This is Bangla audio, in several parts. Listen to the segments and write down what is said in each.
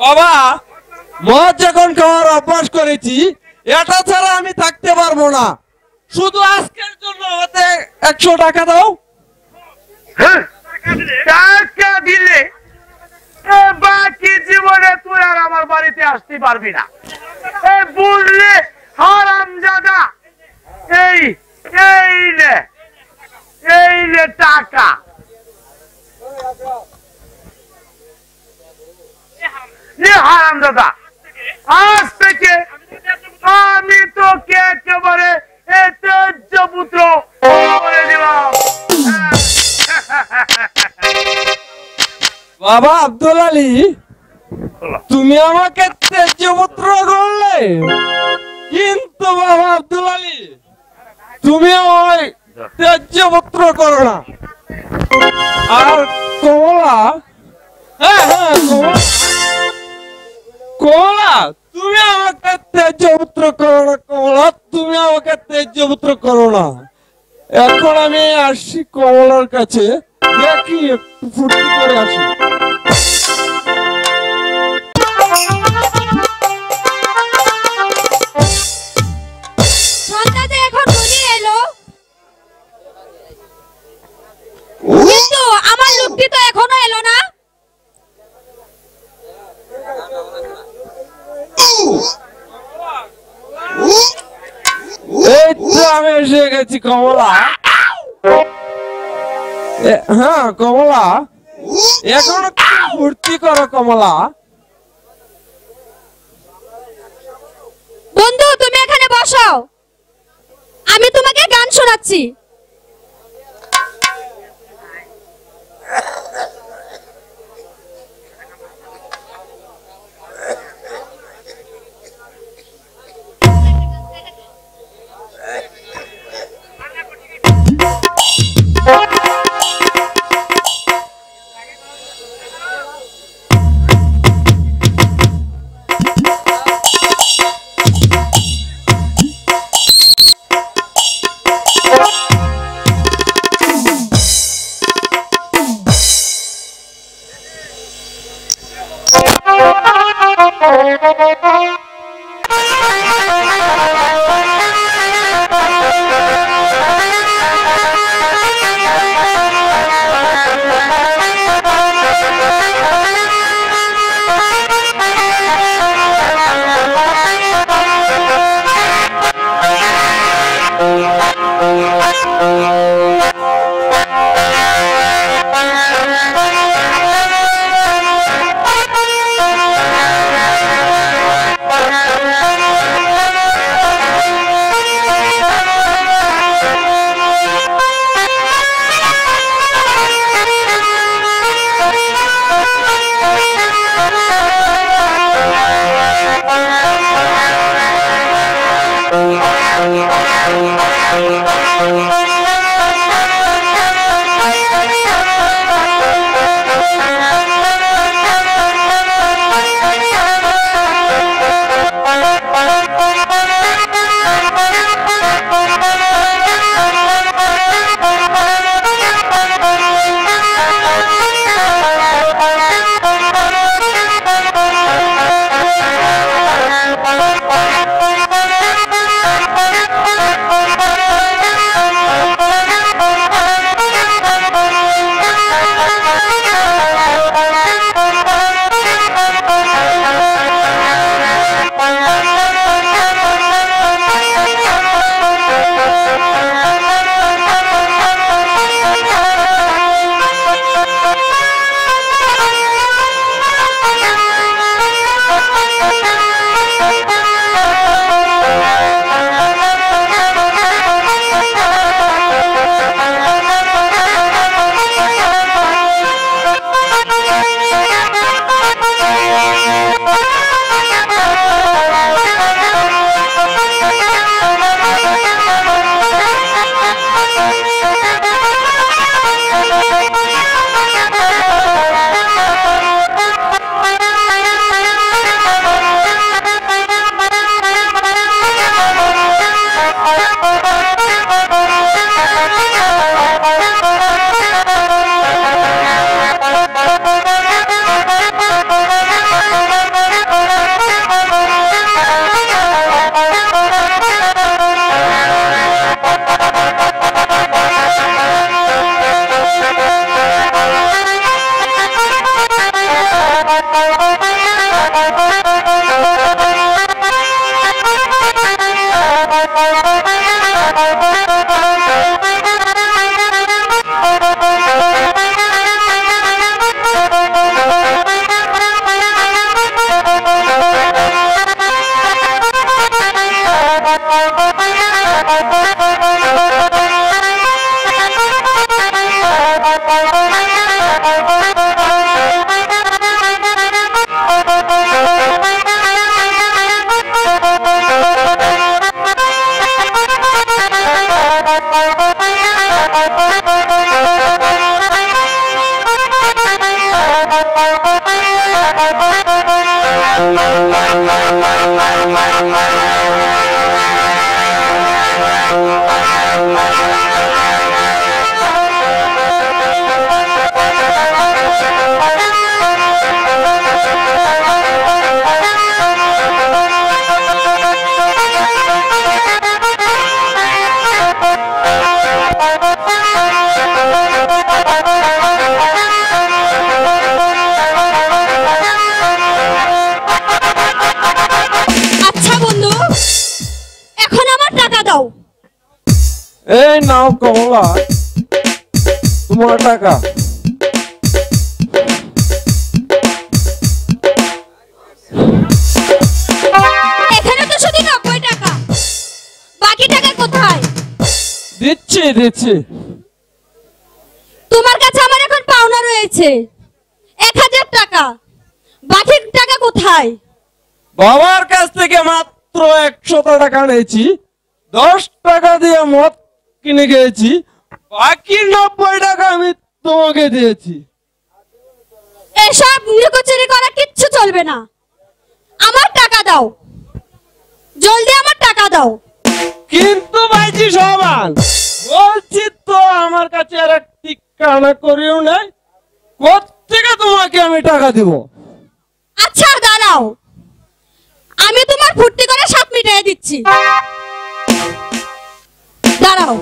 বাবা মদ যখন খাওয়ার অভ্যাস করেছি, এটা ছাড়া আমি থাকতে পারবো না। শুধু আজকের জন্য আমাকে 100 টাকা দাও। টাকা দিলে বাকি জীবনে তুই আর আমার বাড়িতে আসতে পারবি না। বুঝলে হারামজাদা, এই নে টাকা। হারামজাদা, আজ থেকে আমি তোকে একেবারে তেজ্য পুত্র বলে দিলাম। বাবা আব্দুল আলী, তুমি আমাকে তেজপুত্র করলে, কিন্তু বাবা আব্দুল আলী তুমি আমায় তেজপুত্র করো না। আর কমলা, হ্যাঁ কমলা, তুমি আমাকে তেজপুত্র করো না। কমলা, তুমি আমাকে তেজপুত্র করো না। এখন আমি আসছি কমলার কাছে, দেখি একটু ফুর্তি করে আসি। কিন্তু আমার লোকটি তো এখনো এলো না। এই তো আমি এসে গেছি কমলা। হ্যাঁ কমলা, এখন ফুর্তি করো কমলা। বন্ধু তুমি এখানে বসো, আমি তোমাকে গান শোনাচ্ছি। আচ্ছা বন্ধু, এখন আমার টাকা দাও। এই নাও কমলা, তোমার টাকা। এখানে তো শুধু 90 টাকা, বাকি টাকা কোথায়? দিচ্ছি দিচ্ছি। তোমার কাছে আমার এখন পাওনা রয়েছে 1000 টাকা, বাকি টাকা কোথায়? বাবার কাছ থেকে মাত্র 100 টাকা নিয়েছি, 10 টাকা দিয়ে মদ কিনে খেয়েছি, বাকি 90 টাকা আমি তোমাকে দিয়েছি। এসব লুকোচুরি করা কিচ্ছু চলবে না, আমার টাকা দাও, জলদি আমার টাকা দাও। কিন্তু ভাইজি সমান বলছি তো, আমার কাছে আর একটি কানা করিও নাই, কোত্থেকে তোমাকে আমি টাকা দিব? আচ্ছা দাঁড়াও, আমি তোমার ফুর্তি করে 7 মিটাই দিচ্ছি, দাঁড়াও।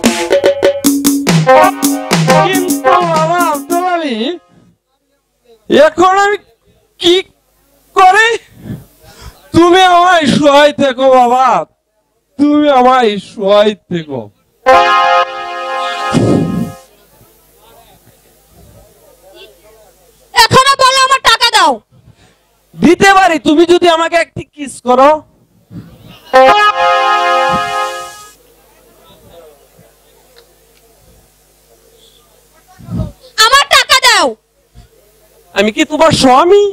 কিন্তু বাবা আব্দুল আলী, এখন আমি কি করি? তুমি আমায় সহায় থেকো বাবা, তুমি আমায় সহায় থেকো। এখনো বলো আমার টাকা দাও। দিতে পারি, তুমি যদি আমাকে একটি কিস করো। আমার টাকা দাও। আমি কি তোমার স্বামী?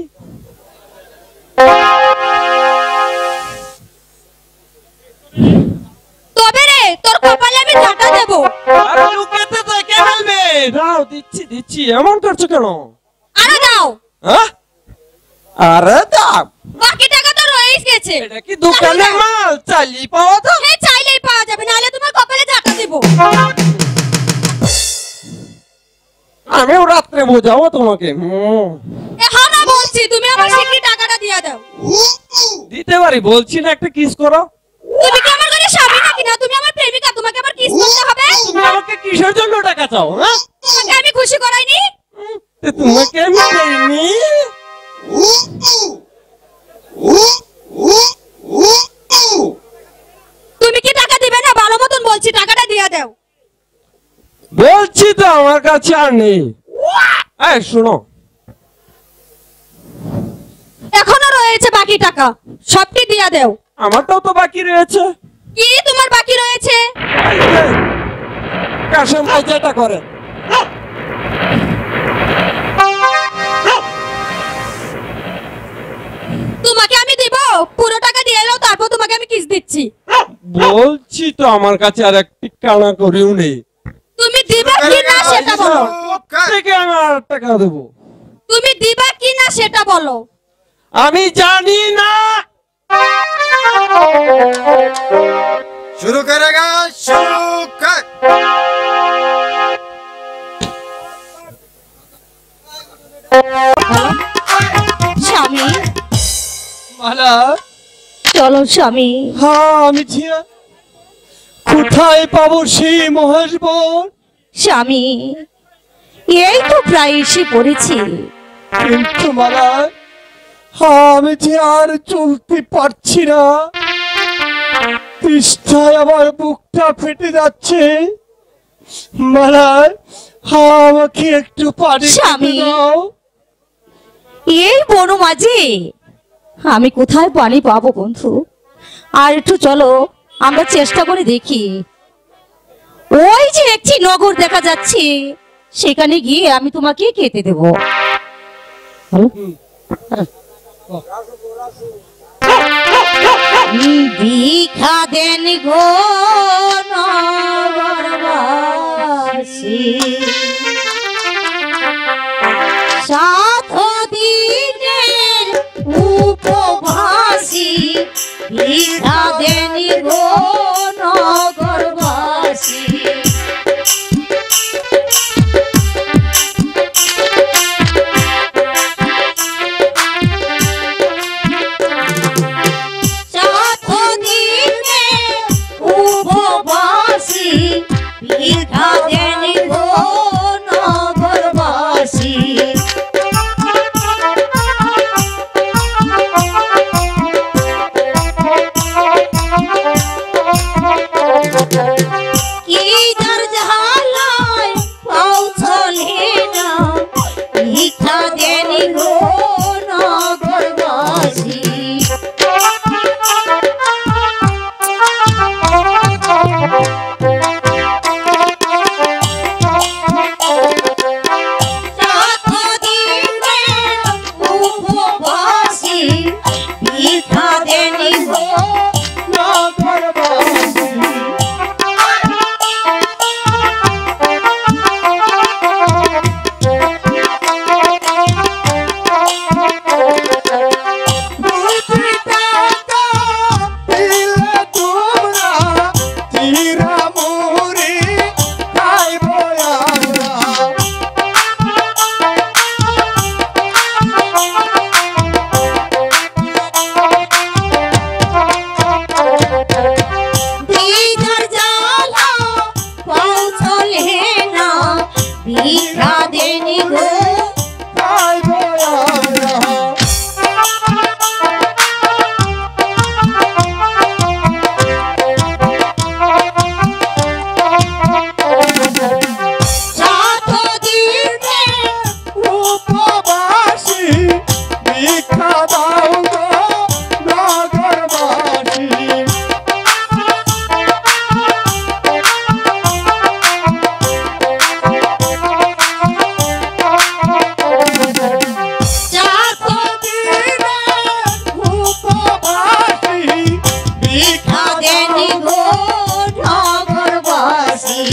তবে রে তোর কপালে আমি ঝাঁটা দেব। আরে লুকাতে তো কে বলবে? দাও, দিচ্ছি দিচ্ছি, এমন করছো কেন? আরে দাও। হ্যাঁ, আরে দাও। বাকি টাকা তো রয়েই গেছে। এটা কি দোকানের মাল? চাইলেই পাওয়া যায়? হ্যাঁ চাইলেই পাওয়া যাবে, নাহলে তোমার কপালে ঝাঁটা দেব। আমিও রাত্রে বোঝাবো তোমাকে। এখনো বলছি তুমি আমার শিগগিরই টাকাটা দিয়ে দাও। দিতে পারি, বলছি না একটা কিস করো। তুমি কি আমার ঘরে স্বামী নাকি না? তুমি আমার প্রেমিকা, তোমাকে আমার কিস করতে হবে। তুমি আমাকে কিসের জন্য টাকা চাও? হ্যাঁ, তোমাকে আমি খুশি করাইনি। তোমাকে আমি দেইনি। তুমি কি টাকা দিবে না? ভালো মতন বলছি টাকাটা দিয়ে দাও। বলছি তো আমার কাছে আর নেই। এই শোনো, এখনো রয়েছে বাকি টাকা, সবটি দিয়ে দাও। আমারটাও তো বাকি রয়েছে। কি তোমার বাকি রয়েছে? কাশেম ভাই যেটা করে। তোমাকে আমি দিব, পুরো টাকা দিয়ে দাও, তারপর তোমাকে আমি কিস দিচ্ছি। বলছি তো আমার কাছে আর একটি কানা করেও নেই। তুমি দিবা কি না সেটা বলো। থেকে আমি আর টাকা দেবো? তুমি দিবা কি না সেটা বলো। আমি জানি না। शुरू करेगा शुरू कर স্বামী মালা, চলো স্বামী। হ্যাঁ আমি ছিয়া। কোথায় পাবো সেই মহেশ বন? স্বামী এই তো প্রায় এসে পড়েছি। কিন্তু মালা, হ্যাঁ আমি যে আর চলতে পারছি না, তৃষ্ণায় আমার বুকটা ফেটে যাচ্ছে। মালা, হ্যাঁ আমাকে একটু পানি স্বামী। খেতে দাও। এই বন মাঝে আমি কোথায় পানি পাবো বন্ধু? আর একটু চলো আমরা চেষ্টা করে দেখি। ওই যে একটি নগর দেখা যাচ্ছে, সেখানে গিয়ে আমি তোমাকে খেতে দেব। দীক্ষা দেন গো নগরবাসী, সাত দিনের উপবাস। ভিক্ষা দেনি গো নগরবাসী। ভিক্ষা দেনি গো নগরবাসী। কি যার জাহালায় পৌঁছলে না ভিক্ষা দেনি গো নগরবাসী। ভিক্ষা দেনি গো নগরবাসী। ভিক্ষা দেনি গো উপবাসী ভিক্ষা দাও গো নগরবাসী। ভিক্ষা দেনি গো নগরবাসী।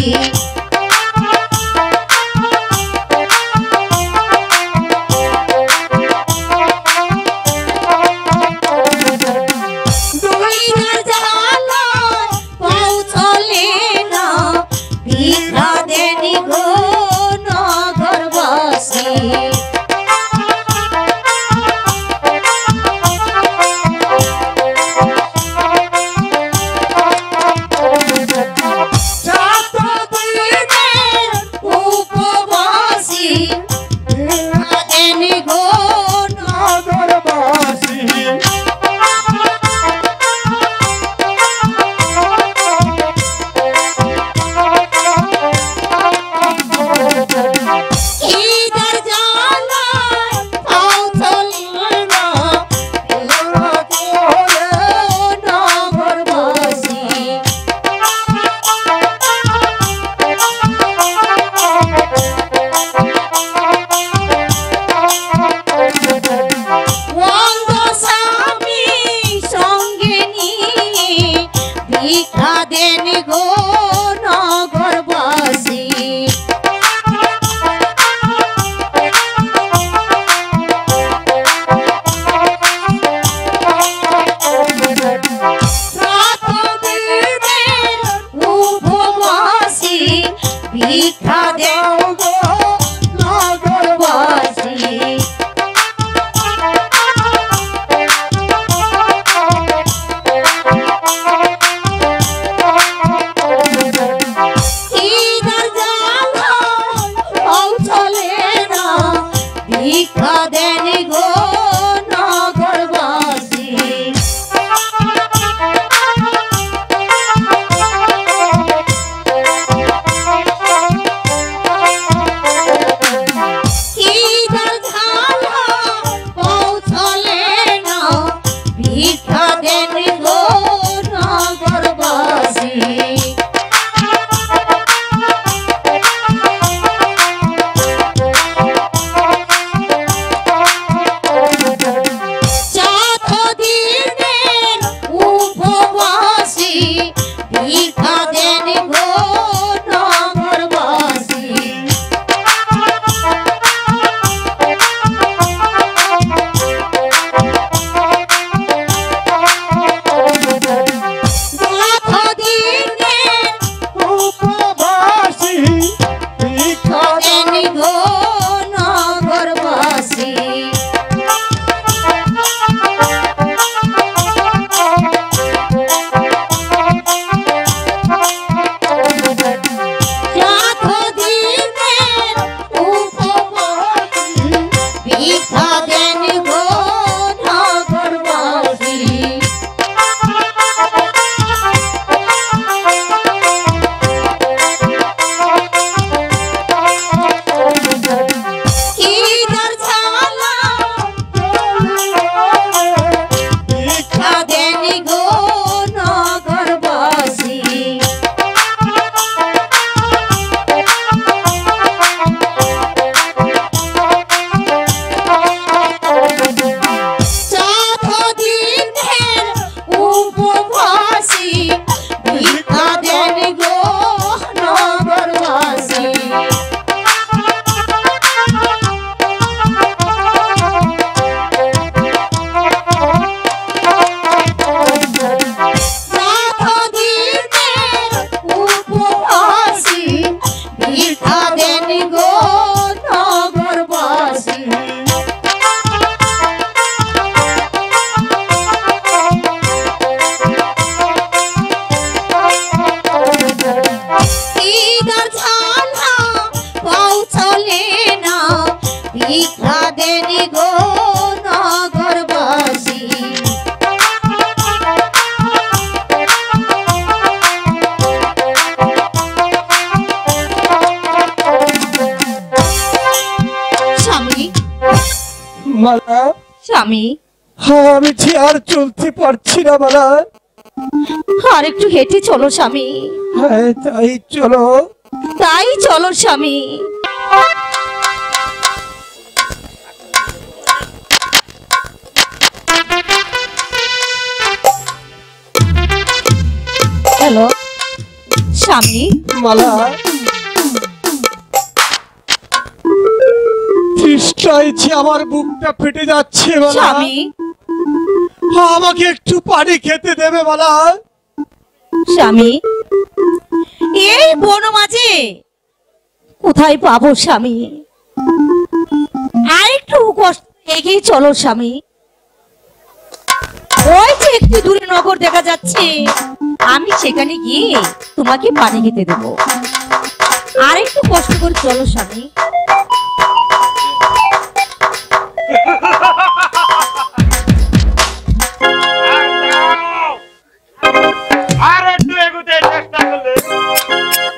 স্বামী, আমি যে আর চলতে পারছি না মালা। আর একটু হেঁটে চলো স্বামী। হ্যাঁ তাই চলো। তাই চলো স্বামী। হ্যালো স্বামী। মালা, তৃষ্ণায় যে আমার বুকটা ফেটে যাচ্ছে মালা। স্বামী, আমাকে একটু পানি খেতে দেবে মালা? স্বামী, এই বন মাঝে কোথায় পাবো স্বামী? আর একটু কষ্ট এগিয়ে চলো স্বামী। ওই যে একটু দূরে নগর দেখা যাচ্ছে, আমি সেখানে গিয়ে তোমাকে পানি খেতে দেবো। আর একটু কষ্ট করে চলো স্বামী। আর একটু এগোতে চেষ্টা করলে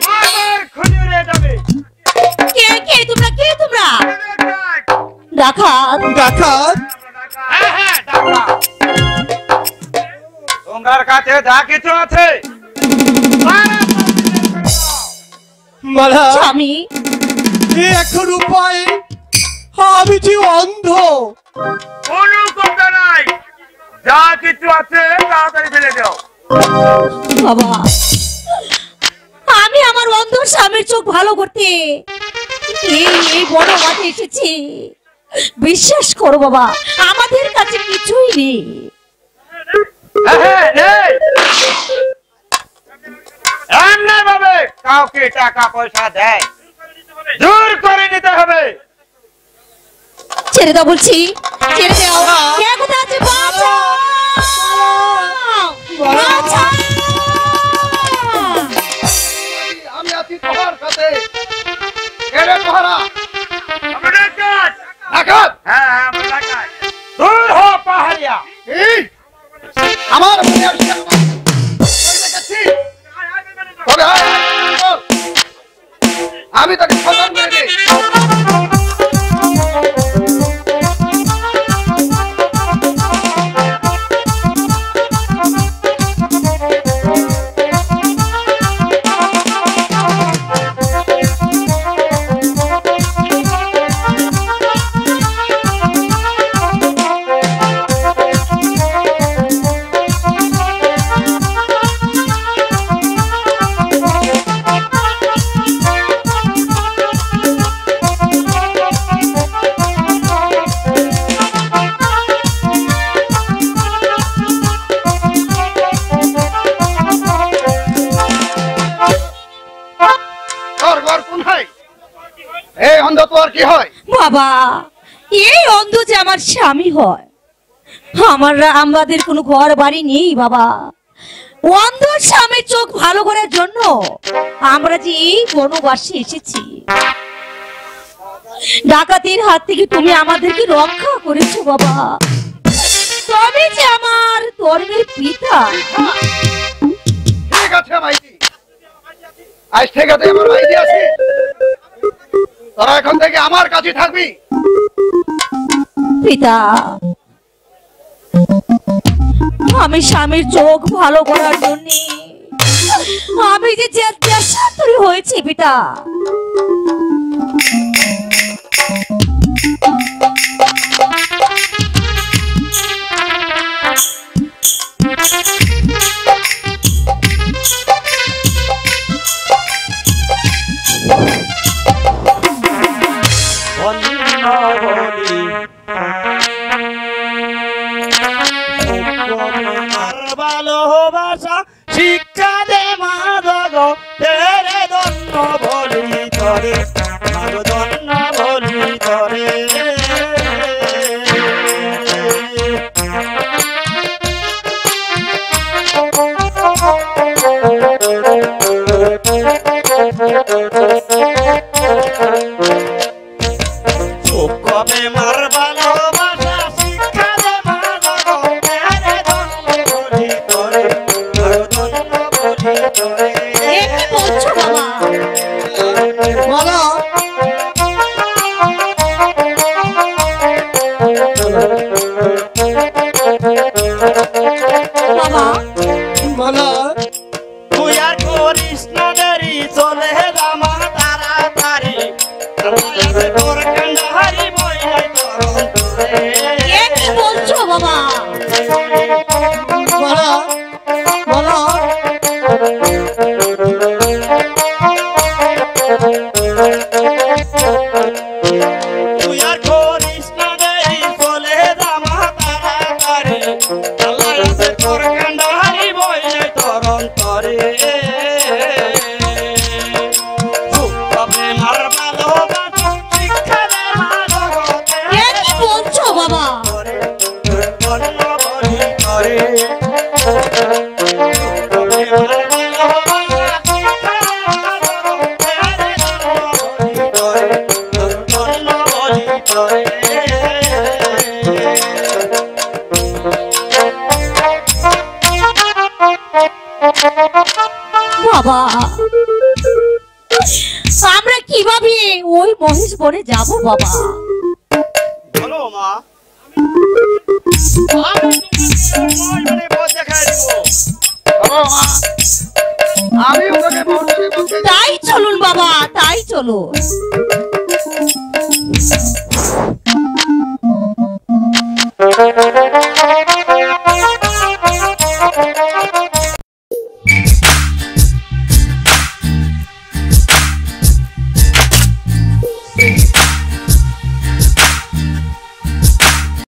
মাথার খুলে উড়ে যাবে। কে কে তোমরা, কে তোমরা? ডাকাত। ডাকাত? হ্যাঁ হ্যাঁ ডাকা। তোমার কাছে যা কিছু আছে মালা, স্বামী, এখন উপায়? আমি যে অন্ধ। কোনো কথা নাই, যা কিছু আছে তাড়াতাড়ি ফেলে দাও। বাবা, আমি আমার অন্ধ স্বামীর চোখ ভালো করতে এই বড় মাঠে এসেছি। বিশ্বাস করো বাবা, আমাদের কাছে কিছুই নেই। হ্যাঁ নেই, এমনি ভাবে কাউকে টাকা পয়সা দেয়, জোর করে নিতে হবে। ছেড়ে দাও বলছি, ছেড়ে দাও। কে কোথায় আছে? বাঁচাও! বাঁচাও! আমি আছি তোমার সাথে। কেড়ে পহারা আমাদের কাজ। ডাকাত। হ্যাঁ হ্যাঁ আমরা ডাকাত। দূর হো পাহাড়িয়া। এই আমার মনে আসছে আমার। ওই দেখেছি। তবে আয়, আয়, বল। আমি তোকে খতম করে দিই। তোর ঘর কোথায়? এই অন্ধ তোর কি হয়? বাবা, এই অন্ধ যে আমার স্বামী হয়। আমাদের কোনো ঘর বাড়ি নেই বাবা। অন্ধ স্বামীর চোখ ভালো করার জন্য আমরা যে এই বনবাসে এসেছি। ডাকাতের হাত থেকে তুমি আমাদেরকে রক্ষা করেছো বাবা। তবে যে আমার ধর্মের পিতা। ঠিক আছে মাইতি, আজ থেকে তুই আমার মাইতি আছিস। তোরা এখন থেকে আমার কাছে থাকবি। পিতা, আমি স্বামীর চোখ ভালো করার জন্য আমি যে দেশান্তরী হয়েছি পিতা। ভালোবাসা শিক্ষা দে মাদগ তেরে দন্ন বলি তরে, দন্ন বলি তরে। কবে মার ভালোবাসা শিক্ষা দে মাদগ তেরে দন্ন বলি তরে, দন্ন বলি তরে। এ কি বলছো বাবা? মালা, বাবা মালা তুই আর করিস না দেরি চলে জামা তাড়াতাড়ি তোর কান্ডাহারি বইলাই তোর অন্তরে এ কি বলছো বাবা? মালা মালা তুই আর করিস না দেরি চলে জামা তাড়াতাড়ি আল্লাহ আছে তোর কান্ডাহারি বইলাই তোর অন্তরে তবে মার ভালোবাসা শিক্ষা দে মা জগতে এ কি বলছো বাবা? বাবা আমরা কিভাবে ওই মহেশ বনে যাব বাবা? বলো মা আমি তোমাকে পথ দেখাই দিব আমি ওকে বলতে বলতে তাই চলুন বাবা, তাই চলো।